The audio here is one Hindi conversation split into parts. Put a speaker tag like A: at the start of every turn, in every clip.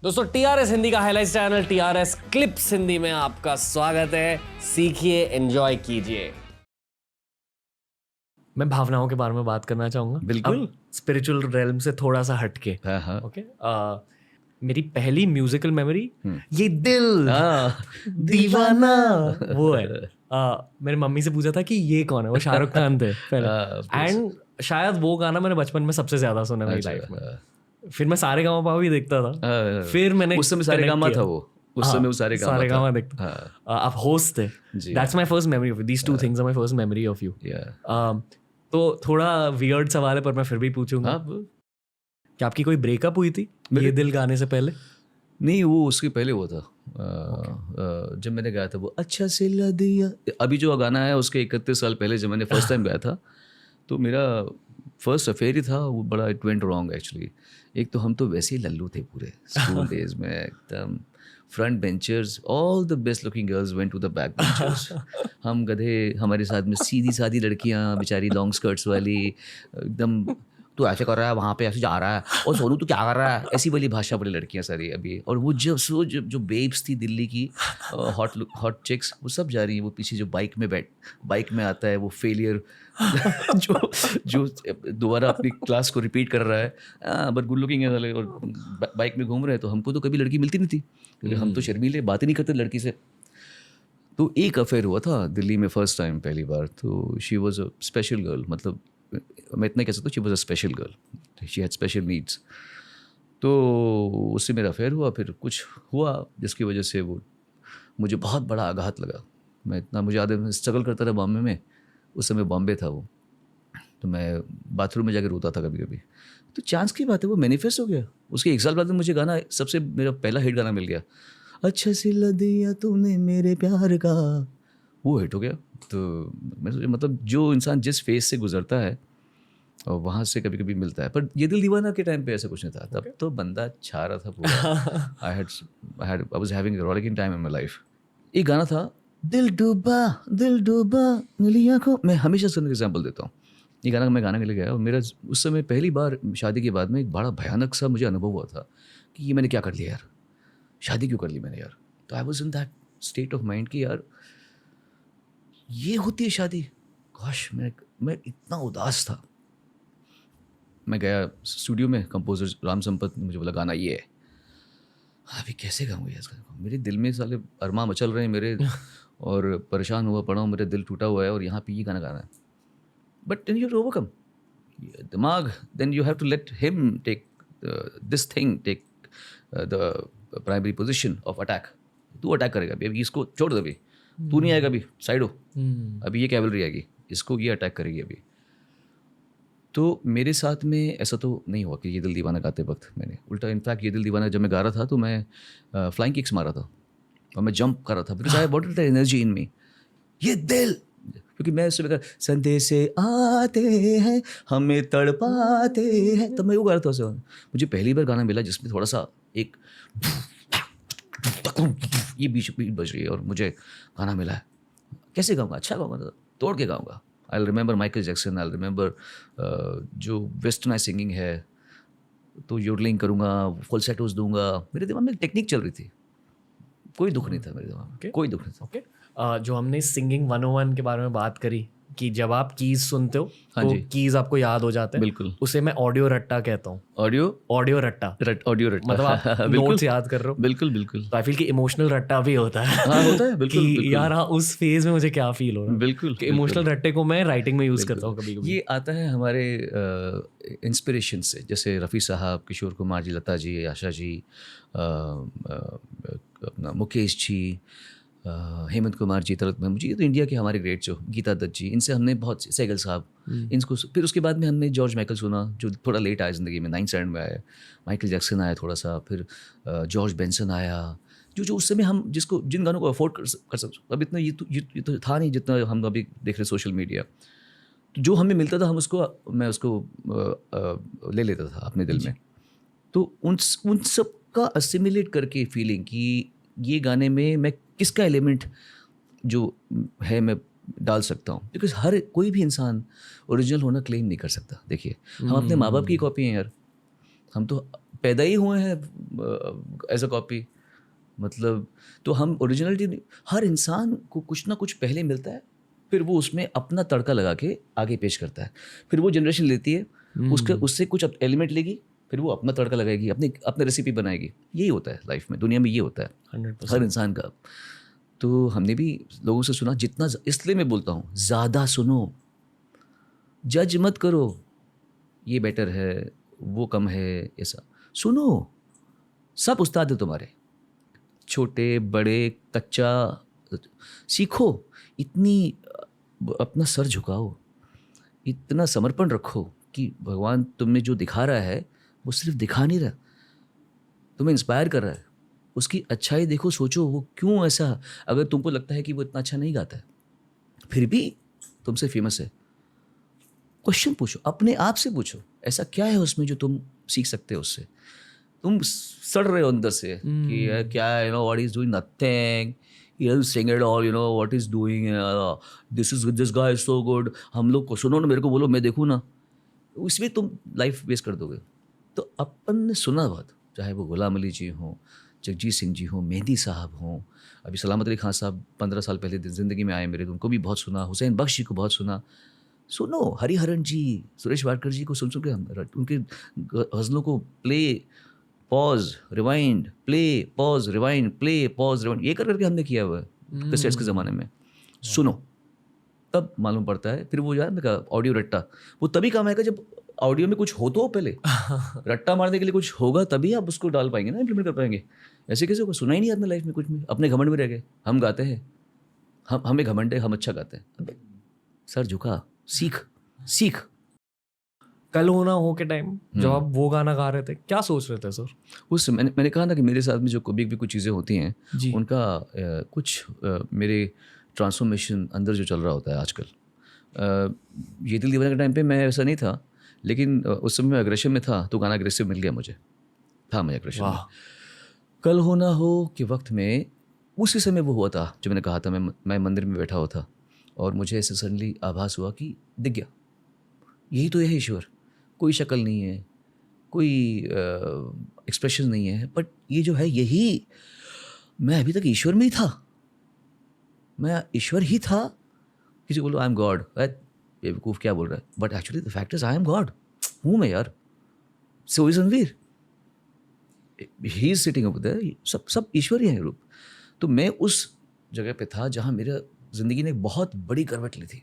A: दोस्तों TRS हिंदी का highlight channel TRS clips Hindi में आपका स्वागत है। सीखिए, एंजॉय कीजिए। मैं भावनाओं के बारे में बात करना चाहूंगा,
B: बिल्कुल।
A: स्पिरिचुअल रेल्म से थोड़ा सा हटके।
B: हाँ।
A: ओके, मेरी पहली म्यूजिकल मेमोरी ये दिल दीवाना वो है। मेरी मम्मी से पूछा था कि ये कौन है, वो शाहरुख खान थे पहले, एंड शायद वो गाना मैंने बचपन में सबसे ज्यादा सुना मेरी लाइफ में। फिर मैं सारे गाँव पाव भी देखता था। फिर मैंने
B: उस समय सारे गामा था वो, उस समय वो सारे गामा
A: देखता। आप होस्ट थे। That's my first memory of you. These two things are my first memory of you. तो थोड़ा वियर्ड सवाल है पर मैं फिर भी पूछूंगा, क्या आपकी कोई ब्रेकअप हुई थी ये दिल गाने से पहले?
B: नहीं, वो उसके पहले वो था। जब मैंने गाया था वो अच्छा सिला दिया, अभी जो गाना है उसके 31 साल पहले जब मैंने फर्स्ट टाइम गाया था, तो मेरा फर्स्ट अफेयर ही था वो। बड़ा इट वेंट रॉन्ग एक्चुअली। एक तो हम तो वैसे ही लल्लू थे पूरे स्कूल डेज में, एकदम front benchers. All the best looking girls went to the back benchers. हम गधे, हमारे साथ में सीधी सादी लड़कियां बेचारी लॉन्ग स्कर्ट्स वाली, एकदम तू ऐसे कर रहा है, वहाँ पे ऐसे जा रहा है, और सोनू तू क्या कर रहा है, ऐसी वाली भाषा वाली लड़कियाँ सारी अभी। और वो जो बेब्स थी दिल्ली की, हॉट चिक्स, वो सब जा रही हैं। वो पीछे जो बाइक में आता है वो फेलियर जो दोबारा अपनी क्लास को रिपीट कर रहा है, बट गुड लुकिंग है साले, और बाइक में घूम रहे हैं। तो हमको तो कभी लड़की मिलती नहीं थी क्योंकि हम तो शर्मीले, बात ही नहीं करते लड़की से। तो एक अफेयर हुआ था दिल्ली में फर्स्ट टाइम, पहली बार। तो she was a special girl, मतलब मैं इतना कह सकता हूँ, she was a special girl, she had special needs. तो उससे मेरा अफेयर हुआ, फिर कुछ हुआ जिसकी वजह से वो मुझे बहुत बड़ा आघात लगा। मुझे याद है, मैं स्ट्रगल करता था बॉम्बे में, उस समय बॉम्बे था वो। तो मैं बाथरूम में जाकर रोता था कभी कभी। तो चांस की बात है वो मैनिफेस्ट हो गया। उसके एक साल बाद में मुझे गाना, मेरा पहला हिट गाना मिल गया, अच्छा सिला दिया तूने मेरे प्यार का, वो हिट हो गया। तो मैं सोचा, मतलब जो इंसान जिस फेज से गुजरता है और वहाँ से कभी कभी मिलता है। पर ये दिल दीवाना के टाइम पे ऐसा कुछ नहीं था, तब तो बंदा छा रहा था पूरा। I was having a rocking time in my life. एक गाना था, दिल डूबा नीली आंखों, मैं हमेशा सुनने का एग्जाम्पल देता हूँ। ये गाना मैं गाने के लिए गया और मेरा उस समय पहली बार शादी के बाद में एक बड़ा भयानक सा मुझे अनुभव हुआ था कि ये मैंने क्या कर लिया यार, शादी क्यों कर ली मैंने यार। तो I was in that state of mind कि यार ये होती है शादी। गॉश, मैं इतना उदास था। मैं गया स्टूडियो में, कंपोजर राम संपत ने मुझे बोला गाना ये है। अभी कैसे गाऊंगा यार इसका, मेरे दिल में साले अरमा मचल रहे हैं मेरे, और परेशान हुआ पड़ा हूँ, मेरा दिल टूटा हुआ है, और यहाँ पे ये गाना गाना है। But then you have to overcome दिमाग, then you have to let him take this thing, take the primary position of attack. तू अटैक करेगा अभी, इसको छोड़ दो, अभी तू नहीं आएगा, अभी साइड हो, अभी ये कैवलरी आएगी, इसको ये अटैक करेगी अभी। तो मेरे साथ में ऐसा तो नहीं हुआ कि ये दिल दीवाना गाते वक्त मैंने उल्टा, इनफैक्ट ये दिल दीवाना जब मैं गा रहा था तो मैं फ्लाइंग किक्स मारा था और मैं जंप कर रहा था, because I wanted the energy in me. ये दिल, क्योंकि मैं उससे बेहतर संदेश आते हैं हमें तड़पाते हैं, तब मैं वो गा रहा था उसे। मुझे पहली बार गाना मिला जिसमें थोड़ा सा एक ये बीच बज रही है और मुझे गाना मिला है। कैसे गाऊंगा, अच्छा गाऊंगा, तोड़ के गाऊंगा। I remember Michael Jackson, I remember जो वेस्टर्नाइज सिंगिंग है, तो योडलिंग करूँगा, फॉल्सेटोस दूंगा। मेरे दिमाग में एक टेक्निक चल रही थी, कोई दुख नहीं था मेरे दिमाग में, कोई दुख नहीं था।
A: जो हमने सिंगिंग 101 के बारे में बात करी कि जब आप कीज सुनते हो तो कीज आपको याद हो जाते हैं,
B: बिल्कुल,
A: उसे मैं ऑडियो रट्टा कहता हूँ। ऑडियो रट्टा मतलब आप नोट्स याद कर रहे हो।
B: बिल्कुल।
A: तो आई फील कि इमोशनल रट्टा भी होता है।
B: हाँ, होता है, बिल्कुल,
A: कि
B: बिल्कुल।
A: यार हाँ, उस फेज में मुझे क्या फील हो रहा है,
B: बिल्कुल।
A: इमोशनल रट्टे को मैं राइटिंग में यूज करता हूँ कभी कभी।
B: ये आता है हमारे इंस्पिरेशन से, जैसे रफ़ी साहब, किशोर कुमार जी, लता जी, आशा जी, अपना मुकेश जी, हेमंत कुमार जी, तरक महमूद जी, ये तो इंडिया के हमारे ग्रेट, जो गीता दत्त जी, इनसे हमने बहुत, सहगल साहब, इनको। फिर उसके बाद में हमने जॉर्ज माइकल सुना, जो थोड़ा लेट आया ज़िंदगी में, 9 में आया। माइकल जैक्सन आया थोड़ा सा, फिर जॉर्ज बेंसन आया, जो उस समय हम जिन गानों को अफोर्ड कर सकते। अब इतना ये तो था नहीं जितना हम अभी देख रहे सोशल मीडिया। तो जो हमें मिलता था मैं उसको ले लेता था अपने दिल में। तो उन सब का असिमिलेट करके फीलिंग कि ये गाने में मैं किसका एलिमेंट जो है मैं डाल सकता हूँ, बिकॉज हर कोई भी इंसान ओरिजिनल होना क्लेम नहीं कर सकता। देखिए, हम अपने माँ बाप की कॉपी हैं यार, हम तो पैदा ही हुए हैं एज अ कॉपी, मतलब तो हम ओरिजिनलिटी, हर इंसान को कुछ ना कुछ पहले मिलता है, फिर वो उसमें अपना तड़का लगा के आगे पेश करता है, फिर वो जनरेशन लेती है, उससे कुछ एलिमेंट लेगी, फिर वो अपना तड़का लगाएगी, अपने रेसिपी बनाएगी। यही होता है लाइफ में, दुनिया में ये होता है
A: 100%।
B: हर इंसान का। तो हमने भी लोगों से सुना, जितना, इसलिए मैं बोलता हूँ ज़्यादा सुनो, जज मत करो ये बेटर है वो कम है, ऐसा सुनो। सब उस्ताद है तुम्हारे, छोटे बड़े कच्चा, सीखो। इतनी अपना सर झुकाओ, इतना समर्पण रखो कि भगवान तुम्हें जो दिखा रहा है वो सिर्फ दिखा नहीं रहा, तुम्हें इंस्पायर कर रहा है। उसकी अच्छाई देखो, सोचो वो क्यों ऐसा, अगर तुमको लगता है कि वो इतना अच्छा नहीं गाता है फिर भी तुमसे फेमस है, क्वेश्चन पूछो, अपने आप से पूछो, ऐसा क्या है उसमें जो तुम सीख सकते हो उससे। तुम सड़ रहे हो अंदर से कि यार क्या है, you know what is doing nothing, he is sing it all, you know what is doing, this guy is so good. हम लोग को सुनो ना, मेरे को बोलो, मैं देखूँ ना, उसमें तुम लाइफ वेस्ट कर दोगे। तो अपन ने सुना बहुत, चाहे वो गुलाम अली जी हों, जगजीत सिंह जी हों, मेहंदी साहब हों, अभी सलामत अली खान साहब 15 साल पहले ज़िंदगी में आए मेरे, तो उनको भी बहुत सुना, हुसैन बख्श जी को बहुत सुना। सुनो हरिहरन जी, सुरेश वाडकर जी को सुन के उनके गज़लों को play pause rewind, play pause rewind, play pause rewind, ये करके हमने किया हुआ है कैसेट्स के ज़माने में। सुनो तब मालूम पड़ता है। फिर वो यार मैं कहा ऑडियो रट्टा, वो तभी काम आएगा जब ऑडियो में कुछ हो तो पहले रट्टा मारने के लिए कुछ होगा तभी आप उसको डाल पाएंगे ना, इम्प्लीमेंट कर पाएंगे। ऐसे कैसे को सुना ही नहीं आपने लाइफ में कुछ भी, अपने घमंड में रह गए। हम गाते हैं, हमें घमंड है, हम अच्छा गाते हैं। सर झुका, सीख।
A: कल होना हो के टाइम जब आप वो गाना गा रहे थे, क्या सोच रहे थे सर?
B: उस मैंने कहा ना कि मेरे साथ में जो कभी भी कुछ चीज़ें होती हैं उनका कुछ मेरे ट्रांसफॉर्मेशन अंदर जो चल रहा होता है आजकल। ये दिल दीवाना के टाइम पे मैं ऐसा नहीं था, लेकिन उस समय मैं अग्रेशन में था, तो गाना अग्रेसिव मिल गया मुझे, था मैं अग्रेशन में। कल होना हो के वक्त में उसी समय वो हुआ था जो मैंने कहा था। मैं मंदिर में बैठा हुआ था और मुझे ऐसे सडनली आभास हुआ कि दिख गया, यही तो है ईश्वर। कोई शक्ल नहीं है, कोई एक्सप्रेशन नहीं है, बट ये जो है यही, मैं अभी तक ईश्वर में ही था, मैं ईश्वर ही था। किसी को बोलो आई एम गॉड, बेवकूफ़ क्या बोल रहा है, but actually the fact is I am god. हूँ मैं यार, so is Ranveer, he is sitting up there, सब ईश्वर ही है रूप। तो मैं उस जगह पे था जहाँ मेरा ज़िंदगी ने बहुत बड़ी करवट ली थी,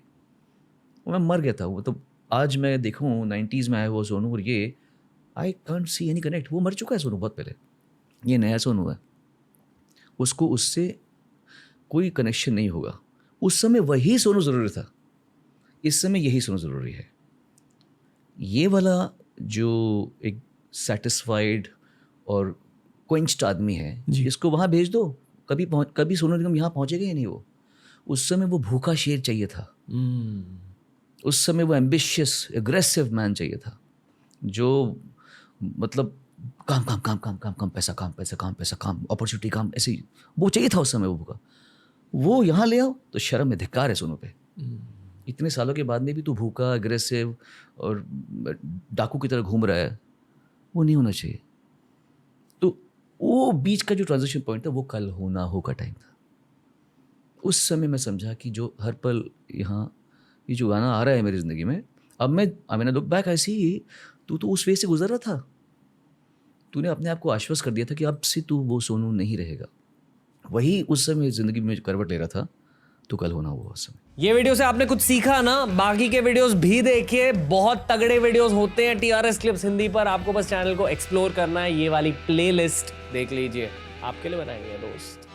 B: मैं मर गया था। वो तो आज मैं देखूँ 90s में आया हुआ सोनू, और ये I can't see any connect. वो मर चुका है सोनू बहुत पहले, ये नया सोनू है, उसको उससे कोई कनेक्शन नहीं होगा। उस समय वही सोनू ज़रूरी था, इस समय यही सोनू ज़रूरी है। ये वाला जो एक सेटिस्फाइड और क्वेंच्ड आदमी है, इसको वहाँ भेज दो, कभी सोनू निगम यहाँ पहुँचेगा ही नहीं। वो उस समय वो भूखा शेर चाहिए था, उस समय वो एम्बिशियस एग्रेसिव मैन चाहिए था, जो मतलब काम काम काम काम काम काम, पैसा काम, पैसा काम, पैसा काम, अपॉर्चुनिटी काम, ऐसे ही वो चाहिए था उस समय। वो भूखा, वो यहाँ ले आओ तो शर्म में धिक्कार है सोनू पे। इतने सालों के बाद में भी तू भूखा, एग्रेसिव और डाकू की तरह घूम रहा है, वो नहीं होना चाहिए। तो वो बीच का जो ट्रांजिशन पॉइंट था वो कल होना हो का टाइम था। उस समय मैं समझा कि जो हर पल यहाँ ये जो गाना आ रहा है मेरी ज़िंदगी में, अब मैंने लुक बैक आई सी, तू तो उस फेज से गुजर रहा था, तूने अपने आप को आश्वस्त कर दिया था कि अब से तू वो सोनू नहीं रहेगा। वही उस समय ज़िंदगी में करवट ले रहा था, तो कल होना हुआ उस समय।
A: ये वीडियो से आपने कुछ सीखा ना? बाकी के वीडियोस भी देखिए, बहुत तगड़े वीडियोस होते हैं TRS क्लिप्स हिंदी पर। आपको बस चैनल को एक्सप्लोर करना है, ये वाली प्लेलिस्ट देख लीजिए, आपके लिए बनाएंगे दोस्त।